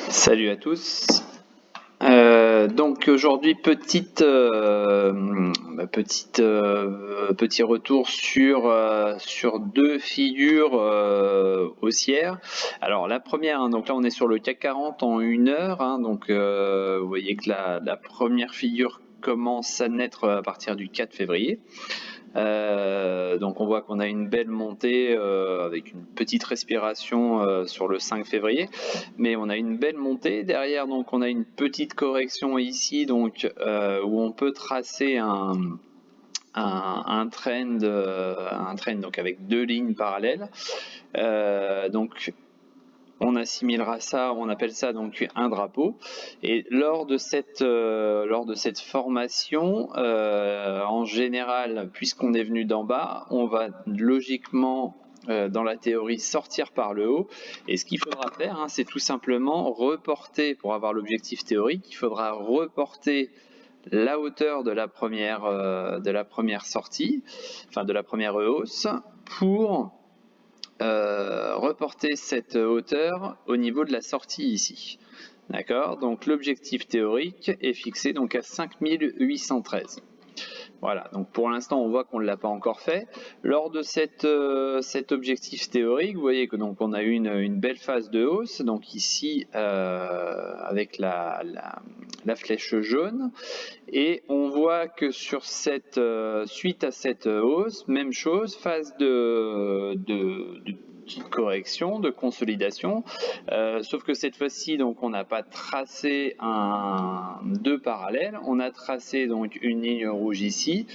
Salut à tous. Donc aujourd'hui petit retour sur deux figures haussières. Alors la première, hein, donc là on est sur le CAC 40 en 1 heure, hein, donc vous voyez que la première figure commence à naître à partir du 4 février. Donc on voit qu'on a une belle montée avec une petite respiration sur le 5 février, mais on a une belle montée derrière. Donc on a une petite correction ici, donc où on peut tracer un trend donc avec deux lignes parallèles. Donc on assimilera ça, on appelle ça donc un drapeau. Et lors de cette formation, en général, puisqu'on est venu d'en bas, on va logiquement dans la théorie sortir par le haut. Et ce qu'il faudra faire, hein, c'est tout simplement reporter, pour avoir l'objectif théorique, il faudra reporter la hauteur de la première sortie, enfin de la première hausse, pour reporter cette hauteur au niveau de la sortie ici. D'accord? Donc l'objectif théorique est fixé donc à 5813. Voilà, donc pour l'instant on voit qu'on ne l'a pas encore fait. Lors de cet objectif théorique, vous voyez que donc on a eu une belle phase de hausse, donc ici avec la flèche jaune, et on voit que sur suite à cette hausse, même chose, phase de petite correction, de consolidation, sauf que cette fois-ci, donc, on n'a pas tracé deux parallèles, on a tracé donc une ligne rouge ici,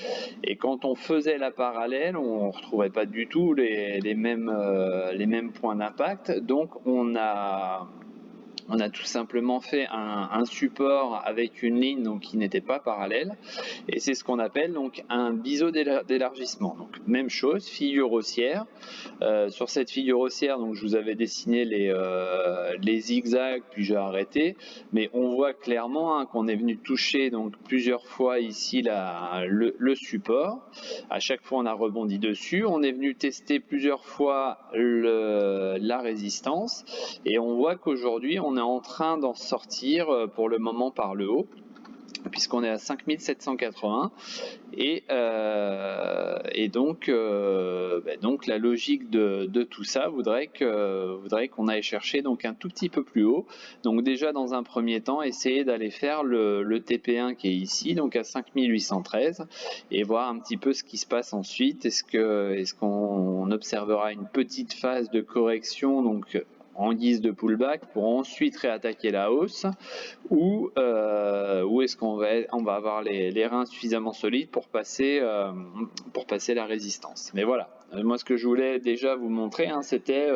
et quand on faisait la parallèle, on ne retrouvait pas du tout les mêmes points d'impact, donc on a tout simplement fait un support avec une ligne donc, qui n'était pas parallèle, et c'est ce qu'on appelle donc un biseau d'élargissement. Donc même chose, figure haussière. Sur cette figure haussière, donc, je vous avais dessiné les zigzags, puis j'ai arrêté, mais on voit clairement hein, qu'on est venu toucher donc, plusieurs fois ici le support. À chaque fois on a rebondi dessus, on est venu tester plusieurs fois la résistance, et on voit qu'aujourd'hui on est en train d'en sortir pour le moment par le haut, puisqu'on est à 5780, et donc la logique de tout ça voudrait qu'on aille chercher donc un tout petit peu plus haut. Donc déjà dans un premier temps, essayer d'aller faire le TP1 qui est ici, donc à 5813, et voir un petit peu ce qui se passe ensuite. Est-ce qu'on observera une petite phase de correction donc en guise de pullback pour ensuite réattaquer la hausse, ou est-ce qu'on va avoir les reins suffisamment solides pour passer la résistance. Mais voilà, moi ce que je voulais déjà vous montrer, hein, c'était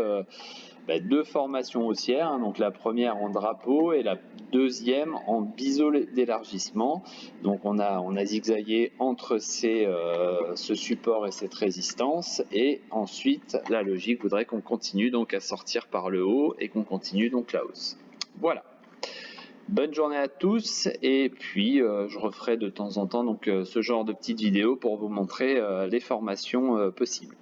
deux formations haussières, hein, donc la première en drapeau et la deuxième en biseau d'élargissement. Donc on a zigzagué entre ce support et cette résistance, et ensuite la logique voudrait qu'on continue donc à sortir par le haut et qu'on continue donc la hausse. Voilà. Bonne journée à tous, et puis je referai de temps en temps donc, ce genre de petites vidéos pour vous montrer les formations possibles.